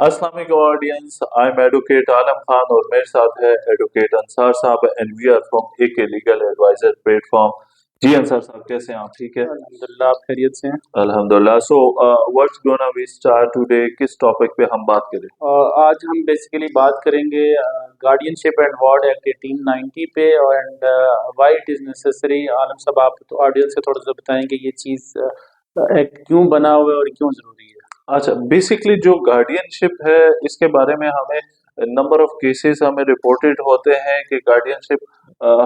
अस्सलाम वालेकुम audience, I am advocate Alam Khan और मेरे साथ है एडवोकेट अंसार साहब and we are from AK legal adviser platform. जी अंसार साहब, कैसे हैं आप? ठीक है, अल्हम्दुलिल्लाह, आप खैरियत से हैं। अल्हम्दुलिल्लाह। So what's gonna we start today, किस टॉपिक पे हम बात करें? आज हम बेसिकली बात करेंगे गार्डियनशिप एंड वार्ड एक्ट 1890 पे and why it is necessary. Alam साहब, आप तो ऑडियंस से थोड़ा सा बताएंगे ये चीज़ एक्ट क्यों बना हुआ है और क्यों ज़रूरी है। अच्छा, बेसिकली जो गार्डियनशिप है इसके बारे में हमें नंबर ऑफ केसेस हमें रिपोर्टेड होते हैं कि गार्डियनशिप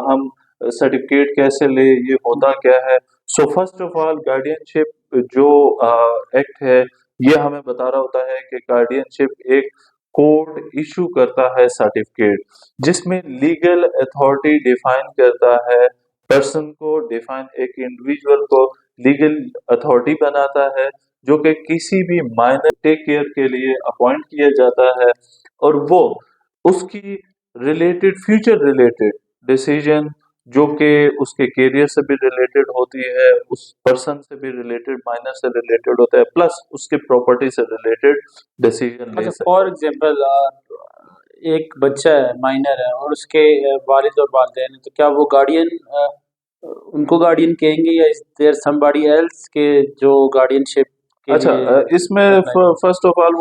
हम सर्टिफिकेट कैसे ले, ये होता क्या है। So first of all guardianship जो एक्ट है ये हमें बता रहा होता है कि गार्डियनशिप एक कोर्ट इशू करता है सर्टिफिकेट जिसमें लीगल अथॉरिटी डिफाइन करता है पर्सन को, डिफाइन एक इंडिविजुअल को लीगल अथॉरिटी बनाता है जो कि किसी भी माइनर टेक केयर के लिए अपॉइंट किया जाता है और वो उसकी रिलेटेड फ्यूचर रिलेटेड डिसीजन जो कि उसके करियर से भी रिलेटेड होती है, उस पर्सन से भी रिलेटेड, माइनर से रिलेटेड होता है, प्लस उसके प्रॉपर्टी से रिलेटेड डिसीजन ले अच्छा, सकता फॉर एग्जांपल एक बच्चा है, माइनर है और उसके वालिद और वालिदैन हैं, तो क्या वो गार्डियन उनको गार्डियन कहेंगे या इज देयर समबडी एल्स के जो गार्डियनशिप के है। अच्छा, लिए इसमें अप्लाई कर। फर्स्ट ऑफ ऑल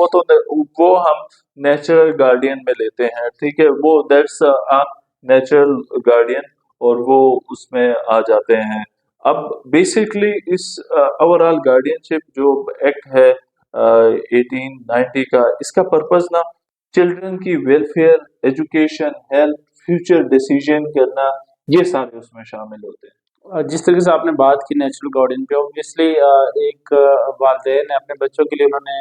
वो हम नेचुरल गार्डियन में लेते हैं, ठीक है, वो दैट्स अ नेचुरल गार्डियन और वो उसमें आ जाते हैं। अब बेसिकली इस ओवरऑल गार्डियनशिप जो एक्ट है 1890 का, इसका पर्पस ना चिल्ड्रन की welfare, education, health, future decision करना, ये सारे उसमें शामिल होते हैं। जिस तरीके से आपने बात की नेचुरल गार्डियन पे, ऑब्वियसली एक वालिदैन है, अपने बच्चों के लिए उन्होंने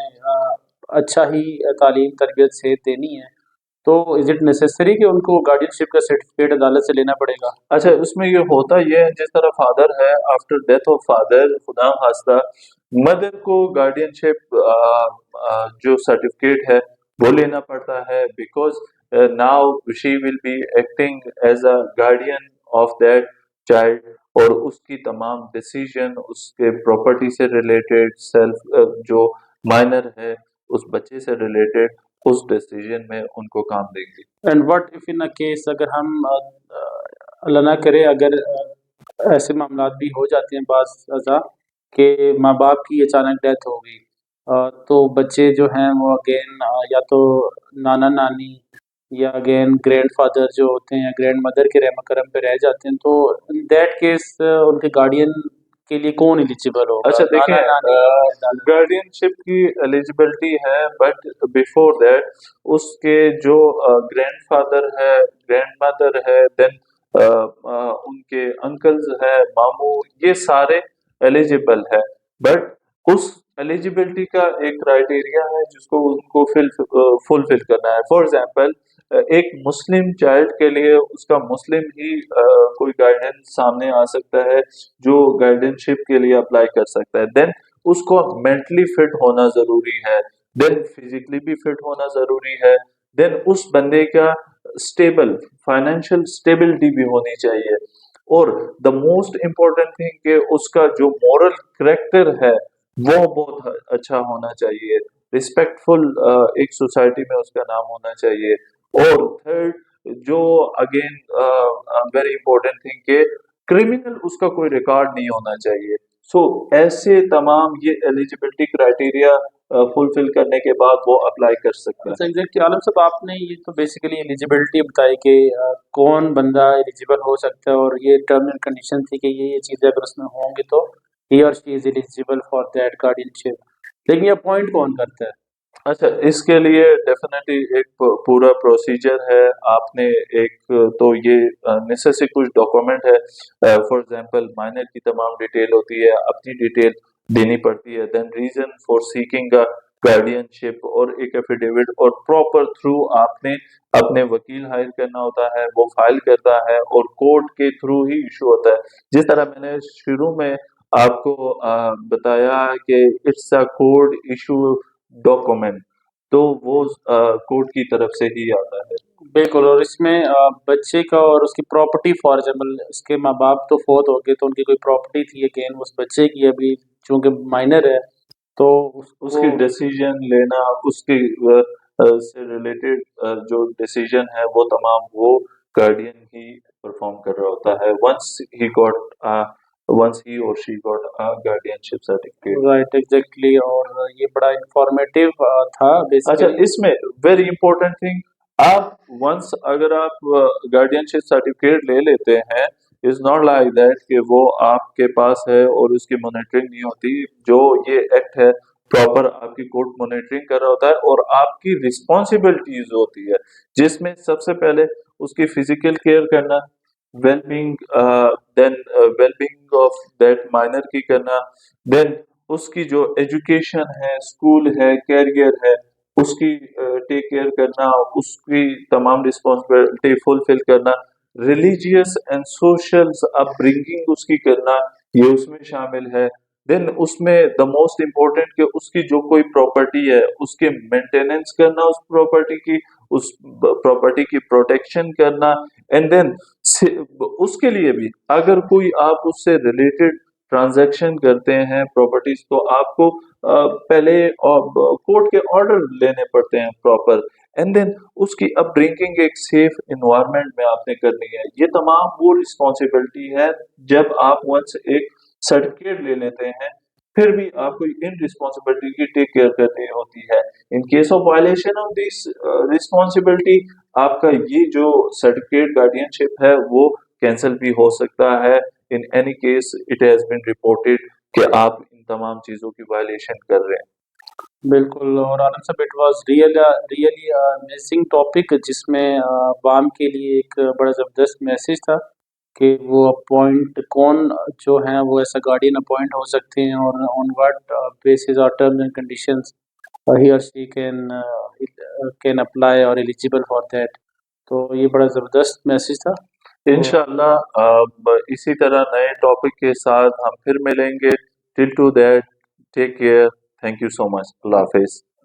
अच्छा ही तालीम तरबियत सेहत देनी है, तो इज इट नेसेसरी कि उनको गार्डियनशिप का सर्टिफिकेट अदालत से लेना पड़ेगा। अच्छा, उसमें ये होता ये है, जिस तरह फादर है, आफ्टर डेथ ऑफ फादर खुदा खास्ता मदर को गार्डियनशिप जो सर्टिफिकेट है वो लेना पड़ता है, because now she will be acting as a guardian of that child और उसकी तमाम डिसीजन उसके प्रॉपर्टी से रिलेटेड, सेल्फ जो माइनर है उस बच्चे से रिलेटेड, उस डिसीजन में उनको काम देंगी। And what if in a case अगर हम अल्लाह ना करे, अगर ऐसे मामलात भी हो जाते हैं बाज़ अज़ा कि माँ बाप की अचानक डेथ हो गई, तो बच्चे जो हैं वो अगेन या तो नाना नानी या अगेन ग्रैंडफादर जो होते हैं, ग्रैंड मदर के रहम करम पे रह जाते हैं, तो इन दैट केस उनके गार्डियन के लिए कौन एलिजिबल होगा, अच्छा देखें, नाना नानी या दादा दादी। गार्डियनशिप की एलिजिबिलिटी है, बट बिफोर दैट उसके जो ग्रैंडफादर है, ग्रैंडमदर है, देन उनके अंकल्स है, मामू, ये सारे एलिजिबल है। बट उस एलिजिबिलिटी का एक क्राइटेरिया है जिसको उनको फुलफिल करना है। फॉर एग्जांपल, एक मुस्लिम चाइल्ड के लिए उसका मुस्लिम ही कोई गाइडेंस सामने आ सकता है जो गाइडेंसशिप के लिए अप्लाई कर सकता है। देन उसको मेंटली फिट होना जरूरी है, देन फिजिकली भी फिट होना जरूरी है, देन उस बंदे का स्टेबल फाइनेंशियल स्टेबिलिटी भी होनी चाहिए और द मोस्ट इम्पोर्टेंट थिंग कि उसका जो मॉरल करेक्टर है वो बहुत अच्छा होना चाहिए, रिस्पेक्टफुल एक सोसाइटी में उसका नाम होना चाहिए। और थर्ड जो अगेन वेरी इंपॉर्टेंट थिंग के क्रिमिनल उसका कोई रिकॉर्ड नहीं होना चाहिए। सो ऐसे तमाम ये एलिजिबिलिटी क्राइटेरिया फुलफिल करने के बाद वो अप्लाई कर सकता अच्छा, है। एग्जैक्टली आलम साहब, आपने ये तो बेसिकली एलिजिबिलिटी बताई कि कौन बंदा एलिजिबल हो सकता है और ये टर्म एंड कंडीशन थी कि ये चीज़ें अगर उसमें होंगी तो ही और she is eligible for that guardianship. लेकिन ये अपॉइंट कौन करता है। अच्छा, इसके लिए डेफिनेटली एक पूरा प्रोसीजर है। आपने एक तो ये नेसेसरी कुछ डॉक्यूमेंट है, फॉर एग्जांपल माइनर की तमाम डिटेल होती है, अपनी डिटेल देनी पड़ती है, then reason for seeking a guardianship और एक एफिडेविट और प्रॉपर थ्रू आपने अपने वकील हायर करना होता है, वो फाइल करता है और कोर्ट के थ्रू ही इशू होता है। जिस तरह मैंने शुरू में आपको बताया कि it's a court issue document, तो वो कोर्ट की तरफ से ही आता है। बिल्कुल, और इसमें बच्चे का और उसकी प्रॉपर्टी, फॉर एग्जाम्पल उसके माँ बाप तो फोत हो गए तो उनकी कोई प्रॉपर्टी थी अगेन उस बच्चे की, अभी चूंकि माइनर है तो उसको। उसकी डिसीजन लेना, उसकी से रिलेटेड जो डिसीजन है वो तमाम वो गार्डियन ही परफॉर्म कर रहा होता है once he or she got a guardianship certificate. Right, exactly. और ये बड़ा इंफॉर्मेटिव था अच्छा, बेसिकली। इसमें वेरी इंपॉर्टेंट थिंग, आप वंस अगर आप गार्डियनशिप सर्टिफिकेट ले लेते हैं, इज नॉट लाइक दैट कि वो आपके पास है और उसकी मॉनिटरिंग नहीं होती। जो ये एक्ट है प्रॉपर आपकी कोर्ट मॉनिटरिंग कर रहा होता है और आपकी रिस्पॉन्सिबिलिटीज होती है, जिसमें सबसे पहले उसकी फिजिकल केयर करना, wellbeing, then wellbeing of that minor की करना, देन उसकी जो एजुकेशन है, स्कूल है, कैरियर है, उसकी टेक केयर करना, उसकी तमाम रिस्पॉन्सिबिलिटी फुलफिल करना, रिलीजियस एंड सोशल अपब्रिंगिंग उसकी करना, ये उसमें शामिल है। देन उसमें द मोस्ट इम्पोर्टेंट कि उसकी जो कोई प्रॉपर्टी है उसके मेंटेनेंस करना, उस प्रॉपर्टी की, उस प्रॉपर्टी की प्रोटेक्शन करना, एंड देन उसके लिए भी अगर कोई आप उससे रिलेटेड ट्रांजैक्शन करते हैं प्रॉपर्टीज, तो आपको पहले कोर्ट के ऑर्डर लेने पड़ते हैं प्रॉपर, एंड देन उसकी अपब्रिंगिंग एक सेफ इन्वायरमेंट में आपने करनी है। ये तमाम वो रिस्पॉन्सिबिलिटी है जब आप वंस एक सर्टिफिकेट ले लेते हैं, फिर भी आपको इन रिस्पॉन्सिबिलिटी की टेक केयर करनी होती है। In case of violation of this responsibility, आपका ये जो सर्टिफिकेट गार्डियनशिप है वो कैंसिल भी हो सकता है। In any case it has been reported कि आप इन तमाम चीजों की वायलेशन कर रहे हैं। बिल्कुल। और आलम साहब, it was really amazing topic, जिसमें बाम के लिए एक बड़ा ज़बरदस्त मैसेज था कि वो अपॉइंट कौन जो हैं वो ऐसा गार्डियन अपॉइंट हो सकते हैं, और ऑन व्हाट बेसिस और टर्म्स एंड कंडीशंस ही और शी कैन अप्लाई और एलिजिबल फॉर दैट। तो ये बड़ा ज़बरदस्त मैसेज था। तो इंशाल्लाह इसी तरह नए टॉपिक के साथ हम फिर मिलेंगे। Till to that, take care, thank you so much, अल्लाह हाफिज।